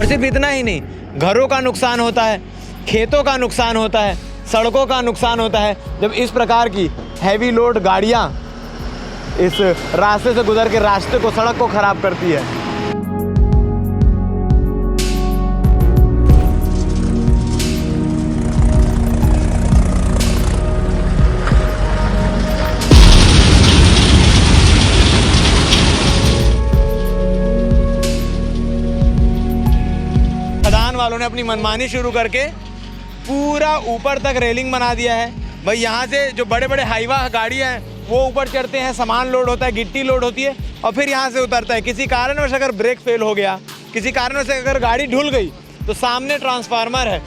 और सिर्फ इतना ही नहीं, घरों का नुकसान होता है, खेतों का नुकसान होता है, सड़कों का नुकसान होता है जब इस प्रकार की हैवी लोड गाड़ियाँ इस रास्ते से गुजर के रास्ते को, सड़क को ख़राब करती है। खदान वालों ने अपनी मनमानी शुरू करके पूरा ऊपर तक रेलिंग बना दिया है। भाई यहाँ से जो बड़े बड़े हाईवा गाड़ियाँ हैं वो ऊपर चढ़ते हैं, सामान लोड होता है, गिट्टी लोड होती है और फिर यहाँ से उतरता है। किसी कारणवश अगर ब्रेक फेल हो गया, किसी कारणवश अगर गाड़ी ढुल गई तो सामने ट्रांसफार्मर है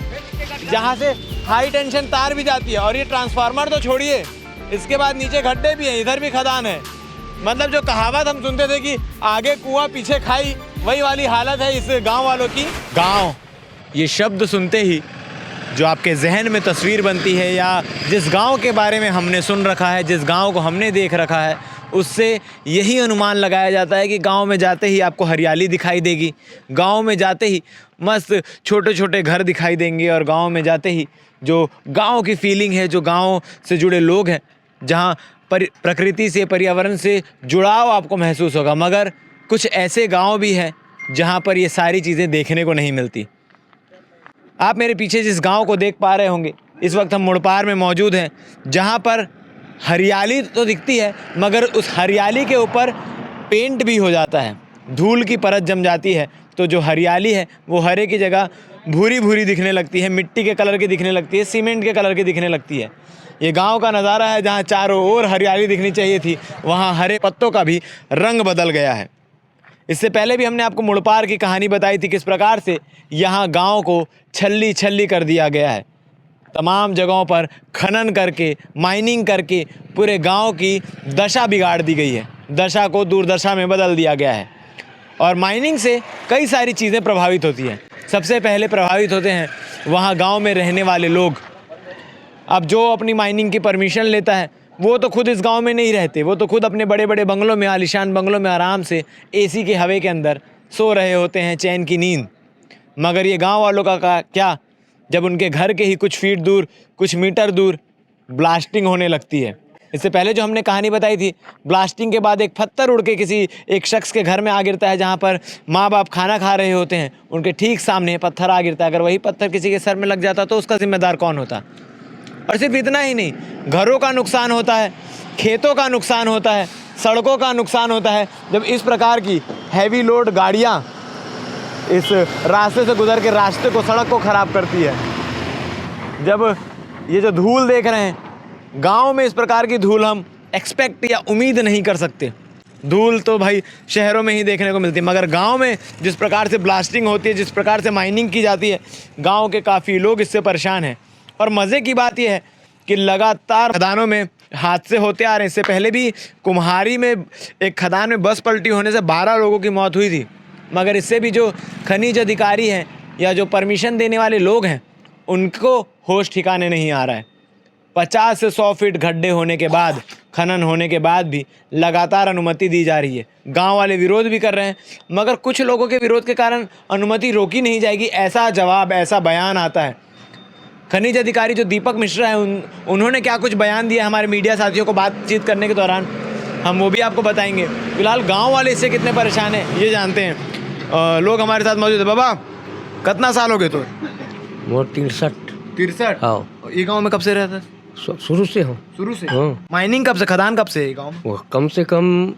जहाँ से हाई टेंशन तार भी जाती है। और ये ट्रांसफार्मर तो छोड़िए, इसके बाद नीचे गड्ढे भी हैं, इधर भी खदान है। मतलब जो कहावत हम सुनते थे कि आगे कुआं पीछे खाई, वही वाली हालत है इस गाँव वालों की। गाँव ये शब्द सुनते ही जो आपके जहन में तस्वीर बनती है या जिस गांव के बारे में हमने सुन रखा है, जिस गांव को हमने देख रखा है, उससे यही अनुमान लगाया जाता है कि गांव में जाते ही आपको हरियाली दिखाई देगी, गांव में जाते ही मस्त छोटे छोटे घर दिखाई देंगे और गांव में जाते ही जो गांव की फीलिंग है, जो गांव से जुड़े लोग हैं, जहां प्रकृति से, पर्यावरण से जुड़ाव आपको महसूस होगा। मगर कुछ ऐसे गाँव भी हैं जहाँ पर ये सारी चीज़ें देखने को नहीं मिलती। आप मेरे पीछे जिस गांव को देख पा रहे होंगे, इस वक्त हम मुड़पार में मौजूद हैं, जहां पर हरियाली तो दिखती है मगर उस हरियाली के ऊपर पेंट भी हो जाता है, धूल की परत जम जाती है। तो जो हरियाली है वो हरे की जगह भूरी भूरी दिखने लगती है, मिट्टी के कलर की दिखने लगती है, सीमेंट के कलर की दिखने लगती है। ये गांव का नज़ारा है जहाँ चारों ओर हरियाली दिखनी चाहिए थी, वहाँ हरे पत्तों का भी रंग बदल गया है। इससे पहले भी हमने आपको मुड़पार की कहानी बताई थी, किस प्रकार से यहाँ गांव को छल्ली छल्ली कर दिया गया है। तमाम जगहों पर खनन करके, माइनिंग करके पूरे गांव की दशा बिगाड़ दी गई है, दशा को दुर्दशा में बदल दिया गया है। और माइनिंग से कई सारी चीज़ें प्रभावित होती हैं। सबसे पहले प्रभावित होते हैं वहाँ गाँव में रहने वाले लोग। अब जो अपनी माइनिंग की परमिशन लेता है वो तो खुद इस गांव में नहीं रहते, वो तो खुद अपने बड़े बड़े बंगलों में, आलीशान बंगलों में आराम से एसी के हवा के अंदर सो रहे होते हैं, चैन की नींद। मगर ये गांव वालों का क्या, जब उनके घर के ही कुछ फीट दूर, कुछ मीटर दूर ब्लास्टिंग होने लगती है। इससे पहले जो हमने कहानी बताई थी, ब्लास्टिंग के बाद एक पत्थर उड़ के किसी एक शख्स के घर में आ गिरता है, जहाँ पर माँ बाप खाना खा रहे होते हैं, उनके ठीक सामने पत्थर आ गिरता है। अगर वही पत्थर किसी के सर में लग जाता तो उसका जिम्मेदार कौन होता? और सिर्फ इतना ही नहीं, घरों का नुकसान होता है, खेतों का नुकसान होता है, सड़कों का नुकसान होता है जब इस प्रकार की हैवी लोड गाड़ियाँ इस रास्ते से गुजर के रास्ते को, सड़क को ख़राब करती है। जब ये जो धूल देख रहे हैं, गांव में इस प्रकार की धूल हम एक्सपेक्ट या उम्मीद नहीं कर सकते। धूल तो भाई शहरों में ही देखने को मिलती है, मगर गांव में जिस प्रकार से ब्लास्टिंग होती है, जिस प्रकार से माइनिंग की जाती है, गांव के काफ़ी लोग इससे परेशान हैं। और मज़े की बात यह है कि लगातार खदानों में हादसे होते आ रहे हैं। इससे पहले भी कुम्हारी में एक खदान में बस पलटी होने से 12 लोगों की मौत हुई थी। मगर इससे भी जो खनिज अधिकारी हैं या जो परमिशन देने वाले लोग हैं, उनको होश ठिकाने नहीं आ रहा है। 50 से 100 फीट गड्ढे होने के बाद, खनन होने के बाद भी लगातार अनुमति दी जा रही है। गांव वाले विरोध भी कर रहे हैं, मगर कुछ लोगों के विरोध के कारण अनुमति रोकी नहीं जाएगी, ऐसा जवाब, ऐसा बयान आता है। खनिज अधिकारी जो दीपक मिश्रा है, उन्होंने क्या कुछ बयान दिया हमारे मीडिया साथियों को बातचीत करने के दौरान, हम वो भी आपको बताएंगे। फिलहाल गांव वाले इससे कितने परेशान हैं ये जानते हैं। लोग हमारे साथ मौजूद है। बाबा, कितना साल हो गए तो? वो 63। 63? हाँ। ये गांव में कब से रहता है? शुरू से हो। शुरू से? हाँ। माइनिंग कब से, खदान कब से है गाँव में? वो कम से कम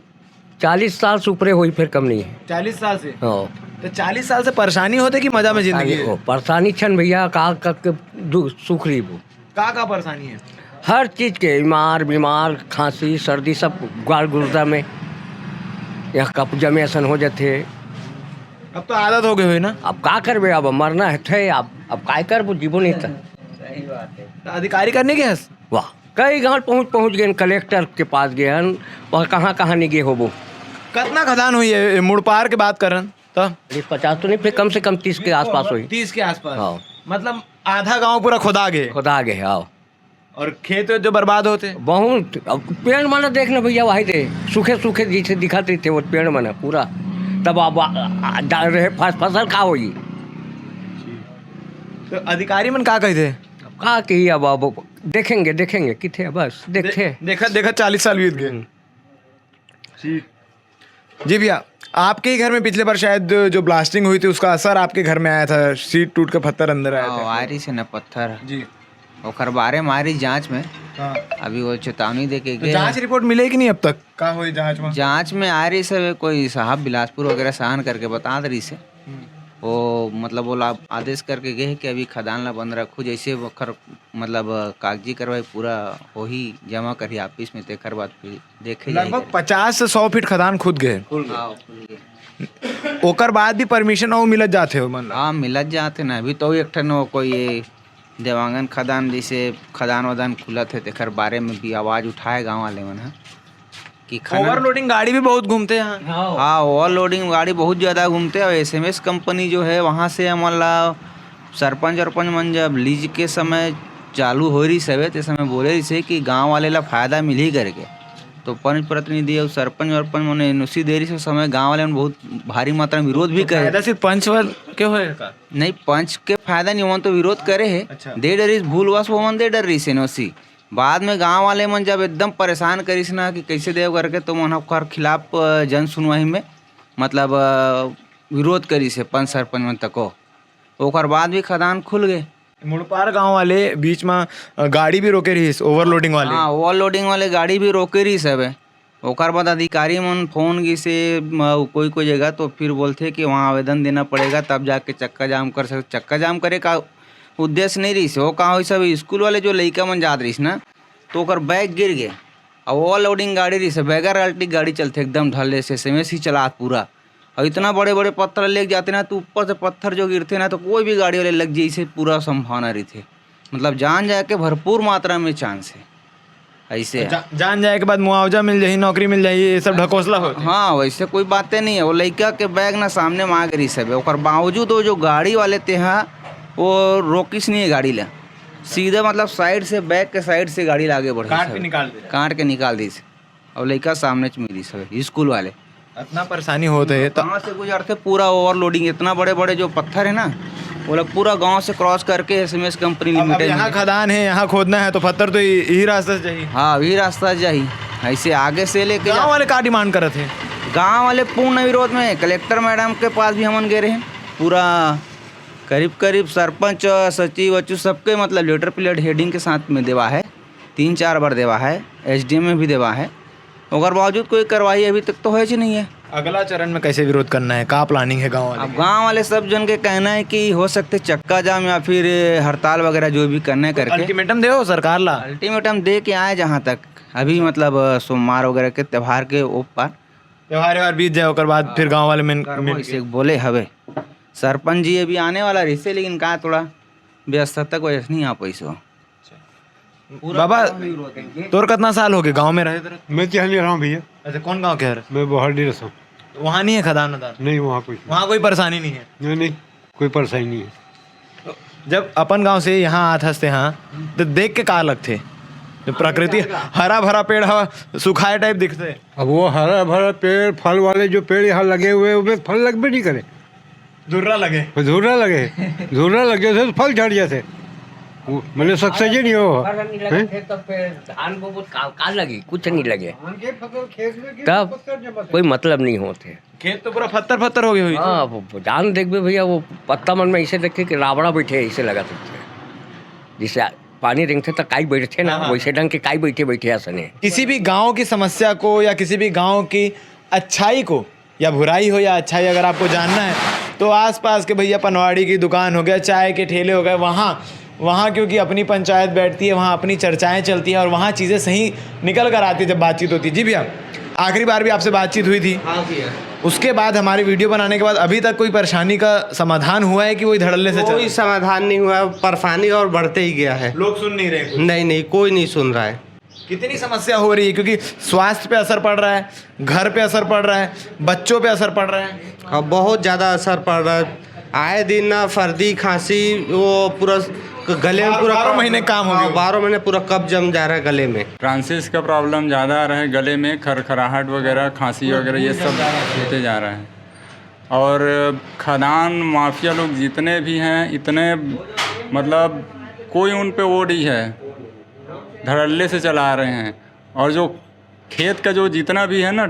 40 साल से ऊपर हुई, फिर कम नहीं है। 40 साल से? हाँ। तो 40 साल से परेशानी होते कि मजा में जिंदगी है? परेशानी छन भैया, का सुख रही वो का परेशानी है? हर चीज के, बीमार, खांसी, सर्दी, सब गाल गुर्दा में यहाँ कब्जा में ऐसा हो जाते। अब तो आदत हो गई हुई ना। अब का करबे, अब मरना है थे, अब काय कर, वो जीवो नहीं था। तो अधिकारी करने के हस? वाह, कई गाँव पहुँच गए, कलेक्टर के पास गए हैं, वह कहाँ नहीं गए हो। वो कितना खदान हुई है मुड़पार के बात कर? तो 50 तो नहीं, फिर कम से कम 30 के आसपास हुई। 30 के आसपास? हाँ। मतलब आधा गांव पूरा खुदा गए। हाँ। और खेत जो बर्बाद होते? बहुत। अब पेड़ माना देखना भैया, वही थे सूखे जैसे दिखाते थे वो पेड़ माना पूरा। तब अब रहे फसल का होगी। तो अधिकारी मन का कहते का कि अब देखेंगे किथे बस देखते देखा देखा 40 साल बीत गए। जी भैया, आपके ही घर में पिछले बार शायद जो ब्लास्टिंग हुई थी उसका असर आपके घर में आया था, सीट टूट के पत्थर अंदर आया था। आरी से न पत्थर जी। ओकर बारे मारी जांच में हाँ। अभी वो चेतावनी दे के तो गए। जांच रिपोर्ट मिलेगी नहीं अब तक? का हुई जांच में? जांच में आ रही से कोई साहब बिलासपुर वगैरह सहन करके बता रही से वो मतलब वो आदेश करके गए कि अभी खदान ला बंद रखो, जैसे वखर मतलब कागजी कार्रवाई पूरा हो ही जमा करी ऑफिस में, तेकर बाद फिर देखे लगभग 50 से 100 फीट खदान खुद गए, ओकर बाद भी परमिशन और मिलत जाते हो? मतलब हाँ मिलत जाते ना। अभी तो एक ठन कोई ये देवांगन खदान जैसे खदान वदान खुलत है, तेकर बारे में भी आवाज उठाए गाँव वाले मन है कि ओवरलोडिंग गाड़ी भी बहुत घूमते हैं। हाँ ओवरलोडिंग गाड़ी बहुत ज़्यादा घूमते हैं। और SMS कंपनी जो है वहाँ से मतलब सरपंच वरपंच मन जब लीज के समय चालू हो रही सवे ते समय बोले रही से कि गांव वाले ला फायदा मिल ही करके, तो पंच प्रतिनिधि और सरपंच वरपंच मैंने NOC दे रही से समय गांव वाले बहुत भारी मात्रा में विरोध भी करे। फायदा सिर्फ पंच वाल के होएगा? नहीं, पंच के फायदा नहीं, वो तो विरोध करे है। अच्छा। दे डरी भूलवश वो मन दे डर रही से NOC। बाद में गांव वाले मन जब एकदम परेशान करिस ना कि कैसे देव करके, तो मन ओकर खिलाफ जन सुनवाई में मतलब विरोध करी से पंच सरपंच मन तको। ओकर बाद भी खदान खुल गए। मुड़पार गांव वाले बीच में गाड़ी भी रोके रही ओवरलोडिंग वाले। हाँ ओवरलोडिंग वाले गाड़ी भी रोके रही सब है। ओकर बाद अधिकारी मन फोन की से कोई जगह तो फिर बोलते कि वहाँ आवेदन देना पड़ेगा तब जाके चक्का जाम कर सकते। चक्का जाम करे का उद्देश्य नहीं रही से, वो कहा सब स्कूल वाले जो लड़का मन जात रही ना, तो ओकर बैग गिर गए और ओवरलोडिंग गाड़ी रही से, बैगर अल्टी गाड़ी चलते एकदम ढले से SMS ही चला पूरा। और इतना बड़े बड़े पत्थर लेके जाते ना, तो ऊपर से पत्थर जो गिरते ना तो कोई भी गाड़ी वाले लग जाए, से पूरा संभावना रही थे। मतलब जान जाए के भरपूर मात्रा में चांस है ऐसे है। जान जाए के बाद मुआवजा मिल जाए, नौकरी मिल जाए, ये सब ढकोसला हो। हाँ वैसे कोई बातें नहीं है। वो लड़का के बैग ना सामने मांग रही सब, और बावजूद वो जो गाड़ी वाले थे हाँ वो रोकिस नहीं है गाड़ी ला, सीधे मतलब साइड से बैग के साइड से गाड़ी आगे बढ़ी, काट के निकाल दी। और लड़का सामने मिली सब स्कूल वाले। इतना परेशानी होता है तो कहाँ से गुजरते पूरा ओवरलोडिंग, इतना बड़े बड़े जो पत्थर है ना वो लोग पूरा गांव से क्रॉस करके SMS कंपनी लिमिटेड यहाँ खदान है, यहाँ खोदना है तो पत्थर तो यही रास्ता से चाहिए। हाँ वही रास्ता चाहिए। ऐसे आगे से लेके गाँव वाले का डिमांड कर रहे थे? गांव वाले पूर्ण विरोध में कलेक्टर मैडम के पास भी हमन गए रहे। पूरा करीब सरपंच सचिव वचू सबके मतलब लेटर प्लेट हेडिंग के साथ में देवा है, 3-4 बार देवा है, SDM में भी देवा है। मगर बावजूद कोई कार्रवाई अभी तक तो है ही नहीं है। अगला चरण में कैसे विरोध करना है, का प्लानिंग है गाँव वाले? अब गांव वाले सब जन के कहना है कि हो सकते चक्का जाम या फिर हड़ताल वगैरह जो भी करने करके अल्टीमेटम दे सरकार ला। अल्टीमेटम दे के आए जहाँ तक अभी मतलब सोमवार वगैरह के त्यौहार के ऊपर त्योहार बीत जाए ओकर बाद फिर गाँव वाले मिल से बोले हवे। सरपंच जी अभी आने वाला रही से, लेकिन कहा थोड़ा व्यस्तता तक वजह से नहीं आ पैसो। बाबा तोर कितना साल हो गए गांव में रहे? मैं क्या ले रहा हूँ भैया। अच्छा कौन गांव के? मैं बोहाडी रहा हूँ। वहाँ नहीं है खदान वदान? नहीं वहाँ कोई परेशानी नहीं है? नहीं कोई परेशानी नहीं है। जब अपन गांव से यहाँ आत हंसते हाँ तो देख के का लगते? जो प्रकृति हरा भरा पेड़ हवा सुखाए टाइप दिखते। अब वो हरा भरा पेड़, फल वाले जो पेड़ यहाँ लगे हुए उनमें फल लगबे नहीं करे, धुर्रा लगे धुर्रा लगे तो फल झड़ जाते। मैंने सक्सेस ही नहीं हो धान का लगी कुछ नहीं लगे तब कोई मतलब नहीं होते। खेत तो पूरा पत्थर हो गए हुई। हाँ वो जान देख भी भैया, वो पत्ता मन में ऐसे देखे कि रावड़ा बैठे ऐसे लगा सकते, जिससे पानी रेंगते तो काई बैठते ना वैसे ढंग के काई बैठे असने। किसी भी गांव की समस्या को या किसी भी गांव की अच्छाई को या बुराई हो या अच्छाई अगर आपको जानना है तो आसपास के भैया पनवाड़ी की दुकान हो गया, चाय के ठेले हो गए, वहाँ क्योंकि अपनी पंचायत बैठती है, वहाँ अपनी चर्चाएं चलती हैं और वहाँ चीज़ें सही निकल कर आती है जब बातचीत होती है। जी भैया, आखिरी बार भी आपसे बातचीत हुई थी। हाँ भैया। उसके बाद हमारी वीडियो बनाने के बाद अभी तक कोई परेशानी का समाधान हुआ है कि वही धड़ल्ले से कोई समाधान नहीं हुआ, परेशानी और बढ़ते ही गया है। लोग सुन नहीं रहे कुछ? नहीं कोई नहीं सुन रहा है। कितनी समस्या हो रही है, क्योंकि स्वास्थ्य पे असर पड़ रहा है, घर पे असर पड़ रहा है, बच्चों पे असर पड़ रहा है। अब बहुत ज़्यादा असर पड़ रहा है। आए दिन ना सर्दी खांसी, वो पूरा गले में पूरा 12 महीने काम हो गया। 12 महीने पूरा कब जम जा रहा है गले में। ट्रांसिस का प्रॉब्लम ज़्यादा आ रहा है, गले में खरखराहट वगैरह, खांसी वगैरह ये सब होते जा रहा है। और खदान माफिया लोग जितने भी हैं इतने मतलब कोई उन पे वो नहीं है, धड़ल्ले से चला रहे हैं। और जो खेत का जो जितना भी है ना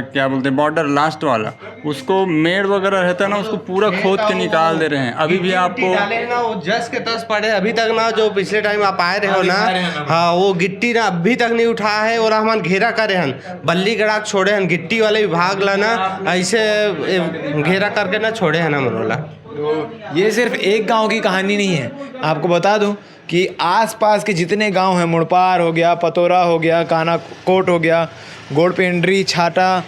क्या बोलते हैं बॉर्डर लास्ट वाला, उसको मेड़ वगैरह रहता है ना, उसको पूरा खोद के निकाल दे रहे हैं। अभी भी आपको डाले ना वो जस के तस पड़े अभी तक ना, जो पिछले टाइम आप आए रहे हो ना, हाँ वो गिट्टी ना अभी तक नहीं उठा है। और हम घेरा करे हन, बल्ली गड़ा छोड़े हन, गिट्टी वाले विभाग ला ना ऐसे घेरा करके ना छोड़े हैं ना मरोला। तो ये सिर्फ एक गांव की कहानी नहीं है, आपको बता दूं कि आसपास के जितने गांव हैं, मुड़पार हो गया, पतोरा हो गया, कानाकोट हो गया, गोड़पेंड्री, छाटा,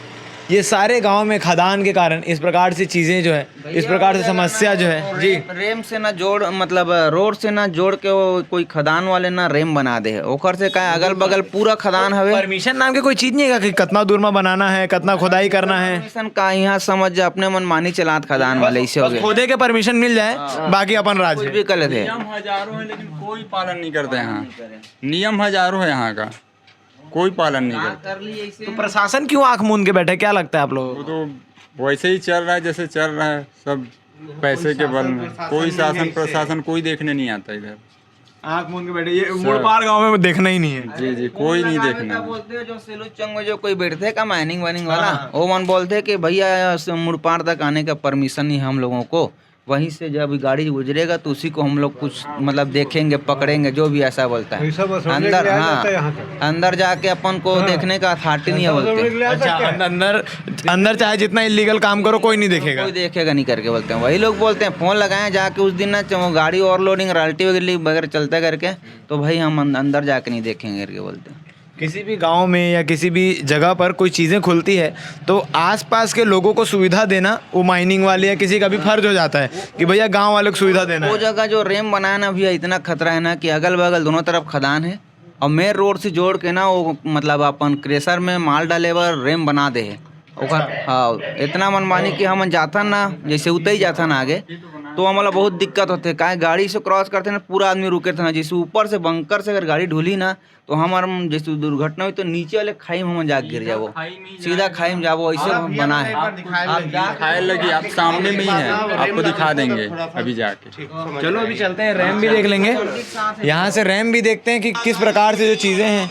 ये सारे गांव में खदान के कारण इस प्रकार से चीज़ें जो है, इस प्रकार से समस्या जो है जी। रेम से ना जोड़, मतलब रोड से ना जोड़ के वो कोई खदान वाले ना रेम बना दे है, ओकर से का अगल बगल पूरा खदान हवे। परमिशन नाम के कोई चीज़ नहीं है कि कितना दूर में बनाना है, कितना खुदाई करना है। परमिशन का यहाँ समझ जा, अपने मन मानी चलात खदान वाले ऐसे हो बस गए, खोदे के परमिशन मिल जाए, बाकी अपन राज कुछ है। भी कर थे। नियम हजारों है लेकिन कोई पालन नहीं करते यहाँ। नियम हजारों है यहाँ का, कोई पालन नहीं करता। तो प्रशासन क्यों आंख मूंद के बैठे, क्या लगता है आप लोगों वो को? तो वैसे ही चल रहा है जैसे चल रहा है, सब पैसे के बल में। कोई शासन प्रशासन कोई देखने नहीं आता इधर। आंख मूंद के बैठे, ये मुड़पार गांव में देखना ही नहीं है। जी जी, कोई नहीं देखना। बोलते हैं जो सेलू चंग में जो कोई बैठते का माइनिंग वाइनिंग वाला, वो मन बोलते कि भैया मुड़पार तक आने का परमिशन नहीं हम लोगों को, वहीं से जब गाड़ी गुजरेगा तो उसी को हम लोग कुछ मतलब देखेंगे, पकड़ेंगे, जो भी ऐसा बोलता है। अंदर, हाँ, अंदर जाके अपन को देखने का अथॉरिटी नहीं है बोलते। अच्छा, अंदर चाहे जितना इलीगल काम करो कोई नहीं देखेगा। कोई देखेगा नहीं करके बोलते हैं। वही लोग बोलते हैं, फोन लगाए जाके उस दिन ना गाड़ी ओवरलोडिंग रॉयल्टी वगैरह चलता करके, तो भाई हम अंदर जाके नहीं देखेंगे करके बोलते हैं। किसी भी गांव में या किसी भी जगह पर कोई चीज़ें खुलती है तो आसपास के लोगों को सुविधा देना वो माइनिंग वाले या किसी का भी फर्ज हो जाता है कि भैया गांव वालों को सुविधा देना वो है। जगह जो रेम बनाया ना भैया, इतना खतरा है ना कि अगल बगल दोनों तरफ खदान है, और मेन रोड से जोड़ के ना वो मतलब अपन क्रेशर में माल डाले बर रेम बना दे है ओकर। हाँ, इतना मनमानी कि हम जाता ना, जैसे उतर ही जाता ना आगे, तो हमारा बहुत दिक्कत होते। काहे गाड़ी से क्रॉस करते ना, पूरा आदमी रुके थे ना, जैसे ऊपर से बंकर से अगर गाड़ी ढुली ना, तो हमारा जैसे दुर्घटना हुई तो नीचे वाले खाई में हम जाके गिर जाओ, सीधा खाई में जाओ, ऐसे बना है। खाए लगी, आप सामने में ही है, आपको दिखा देंगे अभी जाके। चलो अभी चलते हैं, रैम भी देख लेंगे, यहाँ से रैम भी देखते हैं कि किस प्रकार से जो चीज़ें हैं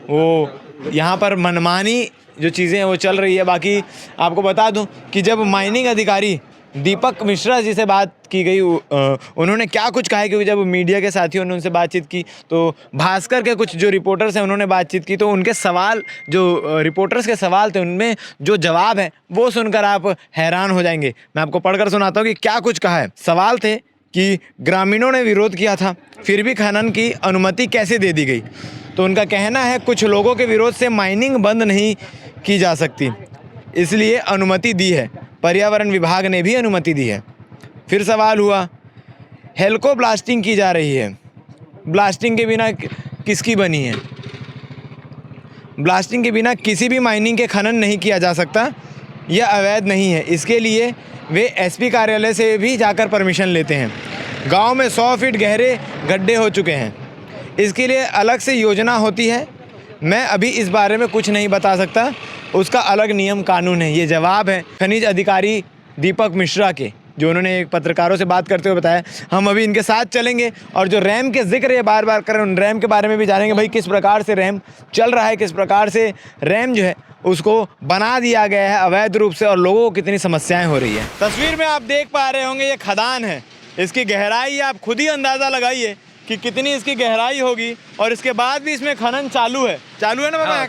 वो यहाँ पर मनमानी जो चीज़ें हैं वो चल रही है। बाकी आपको बता दूं कि जब माइनिंग अधिकारी दीपक मिश्रा जी से बात की गई, उन्होंने क्या कुछ कहा है, क्योंकि जब मीडिया के साथियों ने उनसे बातचीत की तो भास्कर के कुछ जो रिपोर्टर्स हैं उन्होंने बातचीत की, तो उनके सवाल, जो रिपोर्टर्स के सवाल थे, उनमें जो जवाब हैं वो सुनकर आप हैरान हो जाएंगे। मैं आपको पढ़कर सुनाता हूँ कि क्या कुछ कहा है। सवाल थे कि ग्रामीणों ने विरोध किया था, फिर भी खनन की अनुमति कैसे दे दी गई। तो उनका कहना है कुछ लोगों के विरोध से माइनिंग बंद नहीं की जा सकती, इसलिए अनुमति दी है, पर्यावरण विभाग ने भी अनुमति दी है। फिर सवाल हुआ, हेल्को ब्लास्टिंग की जा रही है, ब्लास्टिंग के बिना किसकी बनी है? ब्लास्टिंग के बिना किसी भी माइनिंग के खनन नहीं किया जा सकता, यह अवैध नहीं है। इसके लिए वे एसपी कार्यालय से भी जाकर परमिशन लेते हैं। गांव में 100 फीट गहरे गड्ढे हो चुके हैं, इसके लिए अलग से योजना होती है। मैं अभी इस बारे में कुछ नहीं बता सकता, उसका अलग नियम कानून है। ये जवाब है खनिज अधिकारी दीपक मिश्रा के, जो उन्होंने एक पत्रकारों से बात करते हुए बताया। हम अभी इनके साथ चलेंगे और जो रैम के जिक्र ये बार बार कर रहे हैं, उन रैम के बारे में भी जानेंगे, भाई किस प्रकार से रैम चल रहा है, किस प्रकार से रैम जो है उसको बना दिया गया है अवैध रूप से और लोगों को कितनी समस्याएं हो रही है। तस्वीर में आप देख पा रहे होंगे ये खदान है, इसकी गहराई आप खुद ही अंदाज़ा लगाइए कि कितनी इसकी गहराई होगी, और इसके बाद भी इसमें खनन चालू है ना बाबा? हाँ,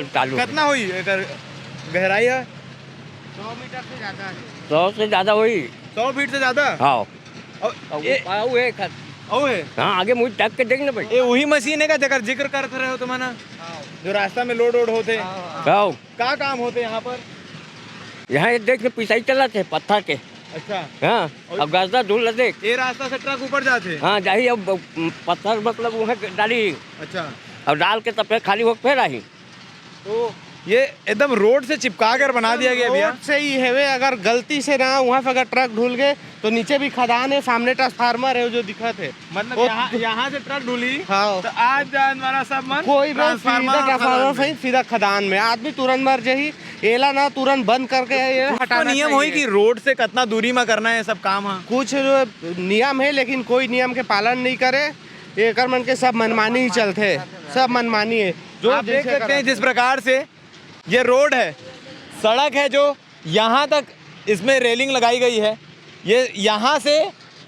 चालू। कितना हुई गहराई है? 100 मीटर से ज़्यादा है। 100 से ज़्यादा हुई, 100 फीट से ज़्यादा। हाँ, है हाँ, आगे मुझे टक के देखना भाई। ये वही मशीन है का जगह जिक्र करते रहे हो तुम्हारा, जो रास्ता में लोड होते क्या काम होते यहाँ पर? यहाँ देख पिसाई चलाते पत्थर के। अच्छा, हाँ, अब गजदा धूल देख, ये रास्ता से ट्रक ऊपर जाते? हाँ, जाही अब पत्थर मतलब वहाँ डाली, अच्छा, अब डाल के तब फिर खाली हो फिर आई। तो ये एकदम रोड से चिपका कर बना दिया गया भैया। रोड से ही है वे, अगर गलती से ना वहाँ पे अगर ट्रक ढुल गए तो नीचे भी खदान है, सामने ट्रांसफार्मर है जो दिखत है, मतलब वो- यहाँ से ट्रक ढुली हाँ, तो आज जान वाला सब मन कोई भी ट्रांसफार्मर सीधा सीधा खदान में आदमी तुरंत मर जाही। एला ना तुरंत बंद करके ये तो हटाना नियम होई चाहिए। कि रोड से कितना दूरी में करना है सब काम। हाँ कुछ नियम है लेकिन कोई नियम के पालन नहीं करे। ये कर मन के सब मनमानी ही चलते, सब मनमानी है। जो आप देख सकते हैं जिस प्रकार से ये रोड है, सड़क है, जो यहाँ तक इसमें रेलिंग लगाई गई है, ये यहाँ से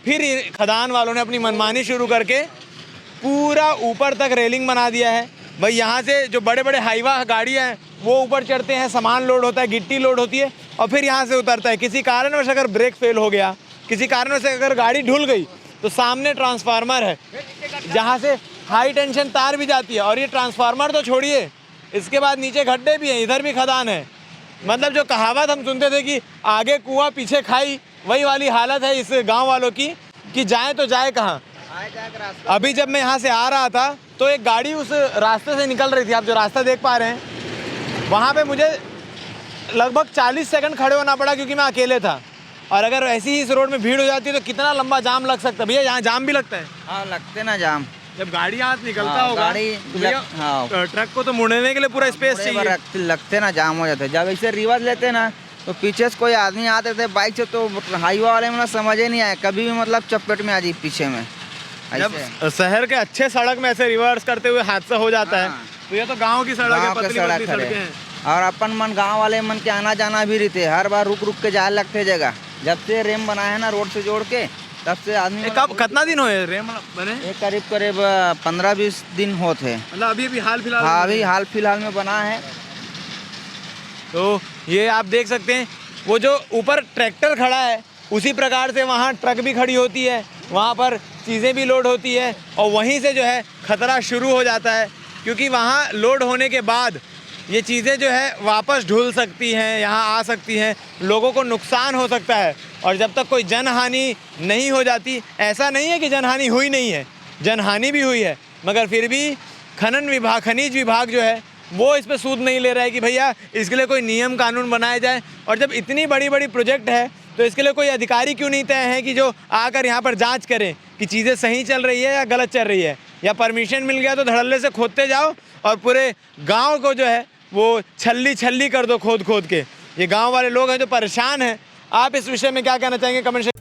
फिर खदान वालों ने अपनी मनमानी शुरू करके पूरा ऊपर तक रेलिंग बना दिया है। भाई यहाँ से जो बड़े बड़े हाईवा गाड़ियाँ हैं वो ऊपर चढ़ते हैं, सामान लोड होता है, गिट्टी लोड होती है और फिर यहाँ से उतरता है। किसी कारणवश अगर ब्रेक फेल हो गया, किसी कारणवश अगर गाड़ी ढुल गई तो सामने ट्रांसफार्मर है जहाँ से हाई टेंशन तार भी जाती है। और ये ट्रांसफार्मर तो छोड़िए, इसके बाद नीचे गड्ढे भी हैं, इधर भी खदान है। मतलब जो कहावत हम सुनते थे कि आगे कुआं पीछे खाई, वही वाली हालत है इस गांव वालों की कि जाए तो जाए कहाँ। अभी जब मैं यहाँ से आ रहा था तो एक गाड़ी उस रास्ते से निकल रही थी, आप जो रास्ता देख पा रहे हैं, वहाँ पे मुझे लगभग 40 सेकंड खड़े होना पड़ा क्योंकि मैं अकेले था। और अगर ऐसी ही इस रोड में भीड़ हो जाती है तो कितना लंबा जाम लग सकता है। भैया यहाँ जाम भी लगता है? हाँ लगते ना जाम, जब गाड़ी यहाँ से निकलता हाँ, होगा गाड़ी तो भैया, हाँ। ट्रक को तो मुड़ने के लिए पूरा स्पेस पूरे चाहिए। बार लगते ना जाम हो जाते। जब ऐसे रिवर्स लेते ना तो पीछे से कोई आदमी आते थे बाइक से तो हाईवे वाले में समझ ही नहीं आया, कभी भी मतलब चपेट में आ जाए पीछे में। जब ऐसे शहर के अच्छे सड़क में ऐसे रिवर्स करते हुए हादसा हो जाता है हाँ। तो ये तो गांव की सड़क है, गाँव के पतली पतली सड़क खड़े सड़कें हैं। और अपन मन गांव वाले मन के आना जाना भी रहते, हर बार रुक रुक के जाए लगते जगह। जब से रेम बना है ना रोड से जोड़ के, तब से आदमी ये कब कितना दिन हुए रेम बने? एक करीब 15-20 दिन होते। मतलब अभी भी हाल फिलहाल हाँ अभी हाल फिलहाल में बना है। तो ये आप देख सकते हैं वो जो ऊपर ट्रैक्टर खड़ा है उसी प्रकार से वहाँ ट्रक भी खड़ी होती है, वहाँ पर चीज़ें भी लोड होती है और वहीं से जो है खतरा शुरू हो जाता है क्योंकि वहाँ लोड होने के बाद ये चीज़ें जो है वापस ढुल सकती हैं, यहाँ आ सकती हैं, लोगों को नुकसान हो सकता है। और जब तक कोई जनहानि नहीं हो जाती, ऐसा नहीं है कि जनहानि हुई नहीं है, जनहानि भी हुई है, मगर फिर भी खनिज विभाग जो है वो इस पर सूद नहीं ले रहा है कि भैया इसके लिए कोई नियम कानून बनाया जाए। और जब इतनी बड़ी बड़ी प्रोजेक्ट है तो इसके लिए कोई अधिकारी क्यों नहीं तय है कि जो आकर यहाँ पर जांच करें कि चीज़ें सही चल रही है या गलत चल रही है, या परमिशन मिल गया तो धड़ल्ले से खोदते जाओ और पूरे गांव को जो है वो छल्ली कर दो खोद खोद के। ये गांव वाले लोग हैं जो परेशान हैं। आप इस विषय में क्या कहना चाहेंगे कमेंट